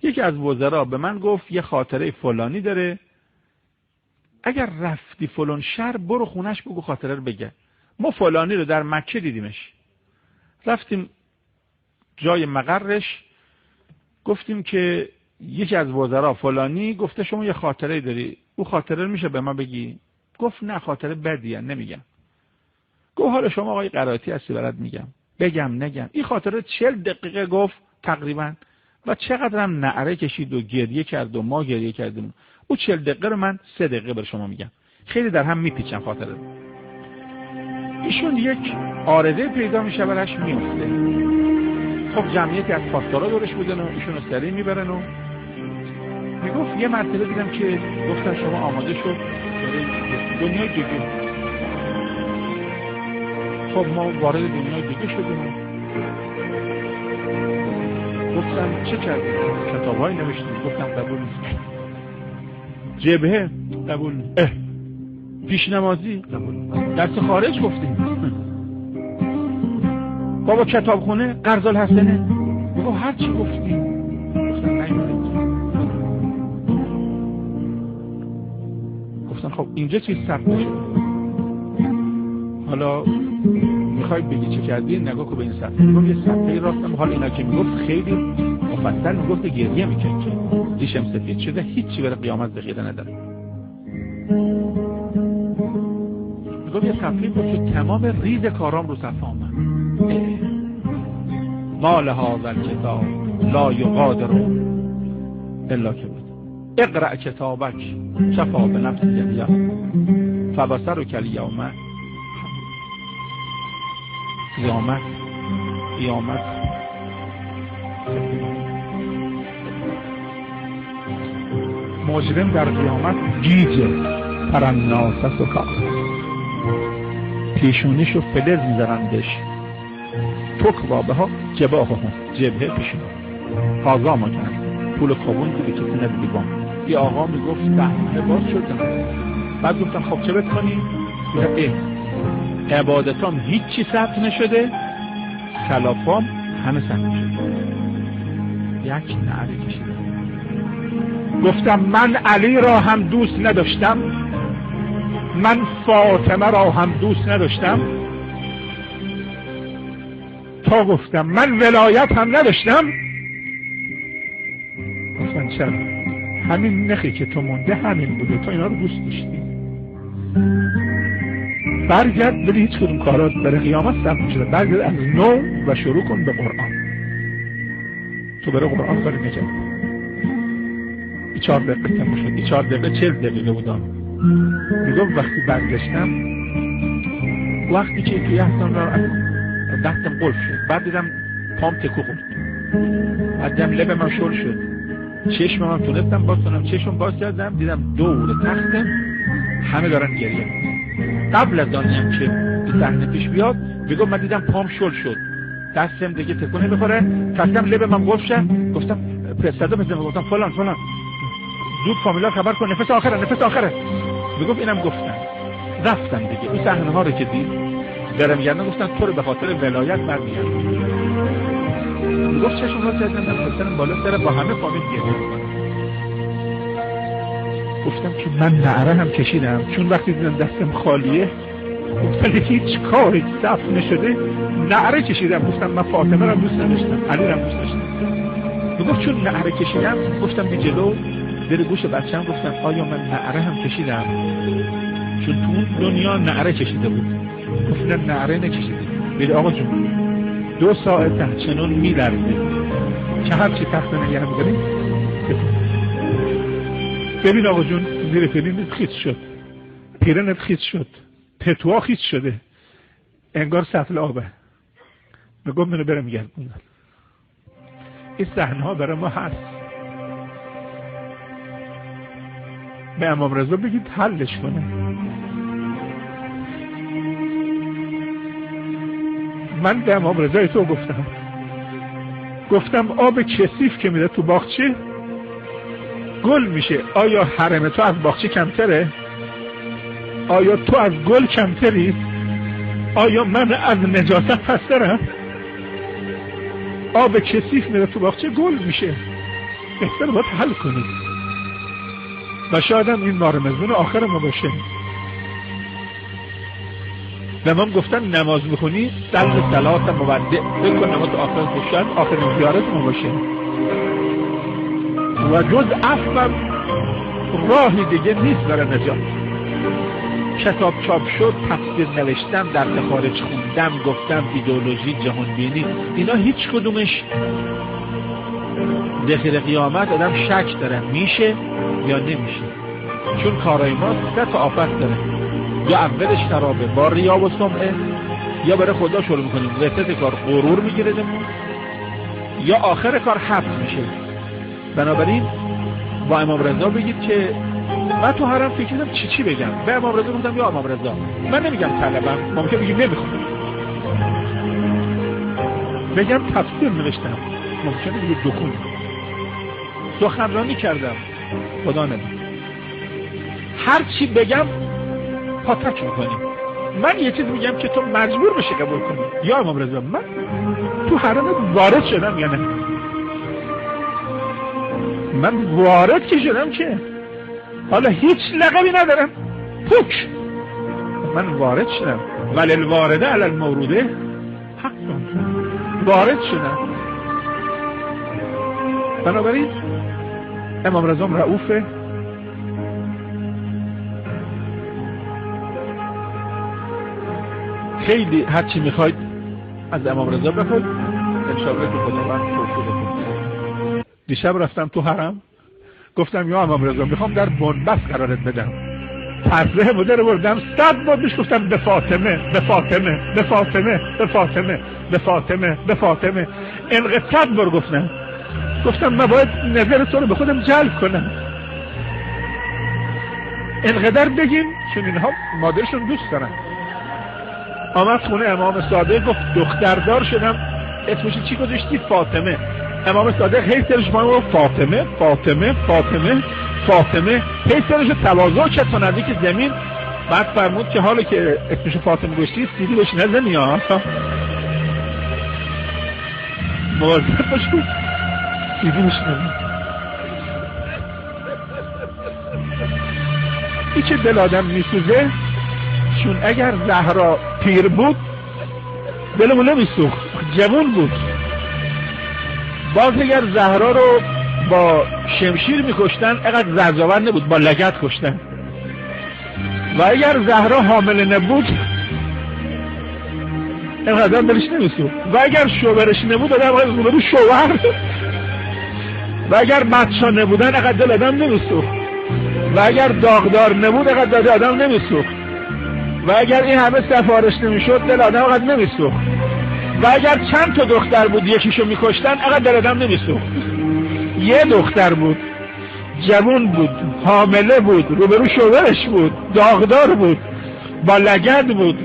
یکی از وزرا به من گفت یه خاطره فلانی داره، اگر رفتی فلان شهر برو خونش بگو خاطره رو بگه. ما فلانی رو در مکه دیدیمش، رفتیم جای مقرش، گفتیم که یکی از وزرا فلانی گفته شما یه خاطره داری، او خاطره رو میشه به من بگی؟ گفت نه خاطره بدیه نمیگم. گفت حالا شما آقای قرائتی هستی برات میگم. بگم نگم؟ این خاطره 40 دقیقه گفت تقریبا و چقدر هم نعره کشید و گریه کرد و ما گریه کردیم. او 40 دقیقه رو من 3 دقیقه بر شما میگم، خیلی در هم میپیچم خاطره. ایشون یک عارضه پیدا میشه براش میفته. خب جمعیتی از پاسدارا دورش بودن و ایشون رو سری میبرن و میگفت یه مرتبه دیدم که گفتن شما آماده شد دنیای دیگه. خب ما وارد دنیای دیگه شدیم و گفتم چه کردیم؟ کتاب‌های نوشتیم. گفتم قبول نیست. جبهه قبول نیست. پیشنمازی قبول نیست. درس خارج گفتیم. بابا کتابخونه قرض الحسنه بابا هر چی گفتیم. گفتن خب اینجا چیز ثبت نشده، حالا میخواید بگی چه کردی؟ نگاه کن به این صفحه. میگم یه صفحه راستم، حالا اینا که میگفت خیلی مفصل میگفت، گریه میکنه که دیشم سفید شده، هیچی برای قیامت ذخیره نداره. میگم یه صفحه بود که تمام ریز کارام رو صفحه آمد. مال هذا الکتاب لا یغادر الا که بود اقرأ کتابک کفا بنفسک الیوم فبصرک الیوم. قیامت مجرم در قیامت گیجه پرناس سکا، پیشونیشو فلز میذارندش، تکوابه ها جباه ها جبهه پیشونه آقا ما کرد پول کابون دیده کسی ندیدی بام. یه آقا میگفت دهنه باز شدم. بعد گفتم خب چه بکنی؟ عبادتام هیچی ثبت نشده، کلافام همه ثبت شده. یک نعره کشیدم. گفتم من علی را هم دوست نداشتم، من فاطمه را هم دوست نداشتم، تا گفتم من ولایت هم نداشتم. گفتم چرا؟ همین نخی که تو مونده همین بوده، تو اینا رو دوست داشتی. برگرد بری هیچ کدوم کارات برای قیامت ثبت میشه. برگرد از نو و شروع کن به قرآن. تو برای قرآن کاری نکرد. 4 دقیقه تموم شد. 4 دقیقه 40 دقیقه بودم. میگم وقتی برگشتم، وقتی که توی احسان را دستم قلف شد، بعد دیدم پام تکو خورد، بعد دیدم لب من شل شد، چشم من تونستم باز کنم، چشم باز کردم دیدم دور تختم همه دارن گریه. قبل از آنیم که این صحنه پیش بیاد میگم من دیدم پام شل شد، دستم دیگه تکونه بخوره، خواستم لب من قلف شد، گفتم پرستادا بزنم، گفتم فلان زود فامیلا خبر کن، نفس آخره. میگم اینم گفتم. رفتم دیگه. این صحنه ها رو که دید برم گردن، گفتن تو رو به خاطر ولایت برمیگردم. میگفت چشم را کردم نفسنم بالا سر با همه فامیل گردم. گفتم که من نعره هم کشیدم، چون وقتی دیدم دستم خالیه ولی هیچ کاری ثبت نشده نعره کشیدم. گفتم من فاطمه را دوست نداشتم، علی را دوست داشتم. میگفت چون نعره کشیدم، گفتم بی جلو در گوش بچه‌م گفتم آیا من نعره هم کشیدم؟ چون تو اون دنیا نعره کشیده بود. گفتم نعره نکشیدی. بله آقا جون 2 ساعت همچنان می‌لرزه که هرچی تخت نگه می‌کنی. ببین آقا جون زیر پلینت خیس شد، پیرنت خیس شد، پتوها خیس شده، انگار سطل آبه. میگم منو برم گردونم. این صحنه ها برای ما هست. به امام رضا بگید حلش کنه. من به امام رضای تو گفتم آب کثیف که میره تو باغچه گل میشه. آیا حرم تو از باغچه کمتره؟ آیا تو از گل کمتری؟ آیا من از نجاست پسترم؟ آب کثیف میره تو باغچه گل میشه. بهتر باید حل کنیم و شاید هم این ماه رمضان آخر ما باشه. به ما گفتن نماز بخونی سلم صلات مودع، بکن نماز آخر شاید آخرین زیارت ما باشه و جز عفو راهی دیگه نیست برای نجات. کتاب چاپ شد، تفسیر نوشتم، در خارج خوندم، گفتم ایدئولوژی، جهان بینی، اینا هیچ کدومش داخل قیامت آدم شک داره میشه یا نمیشه، چون کارای ما 3 تا آفت داره. یا اولش خرابه با ریا و سمعه، یا برای خدا شروع میکنیم وسط کار غرور میگیره دمون، یا آخر کار حبس میشه. بنابراین با امام رضا بگید که من تو حرم فکر کردم چی بگم. به امام رضا گفتم یا امام رضا من نمیگم طلبم، ممکن بگیم نمیخونم، بگم تفسیر نوشتم، ممکنه بگیم دکون سخنرانی کردم، خدا نمید. هر چی بگم پاتک میکنیم. من یه چیز میگم که تو مجبور بشی قبول کنی. یا امام رضا من تو حرم وارد شدم یا نه؟ من وارد که شدم که حالا هیچ لقبی ندارم، پوک من وارد شدم. ولی الوارده علی الموروده حق وارد شدم. بنابراین امام رضا رؤوفه، خیلی هرچی میخواید از امام رضا بخواید انشاءالله که خداوند توفیق بده. دیشب رفتم تو حرم گفتم یا امام رضا میخوام در بنبست قرارت بدم، تسبیح مدر بردم 100 بار بهش گفتم به فاطمه به فاطمه به فاطمه به فاطمه به فاطمه به فاطمه، اینقدر 100 بار گفتم من باید نظر تو رو به خودم جلب کنم، اینقدر بگیم چون اینها مادرشون دوست دارن. آمد خونه امام صادق گفت دختردار شدم، اسمش چی گذاشتی؟ فاطمه. امام صادق هی سرش ما فاطمه فاطمه فاطمه فاطمه، هی سرش تواضع کرد تا نزدیک زمین. بعد فرمود که حالا که اسمش فاطمه گذاشتی سیدی بهش نزنی ها، مواظب باش سیدی بهش نزنی. این که دل آدم میسوزه، چون اگر زهرا پیر بود دلمون نمیسوخت، جوان بود. باز اگر زهرا رو با شمشیر میکشتن اینقدر زرزاور نبود، با لگد کشتن. و اگر زهرا حامله نبود اینقدر دلش نمیسوخت. و اگر شوهرش نبود آدم اینقدر شوهر. و اگر بچه‌ها نبودن اینقدر دل آدم نمیسوخت. و اگر داغدار نبود اینقدر دل آدم نمیسوخت. و اگر این همه سفارش نمیشد دل آدم اینقدر نمیسوخت. و اگر چند تا دختر بود یکیشو میکشتن اینقدر دل آدم نمیسوخت. یه دختر بود، جوان بود، حامله بود، روبرو شوهرش بود، داغدار بود، با لگد بود،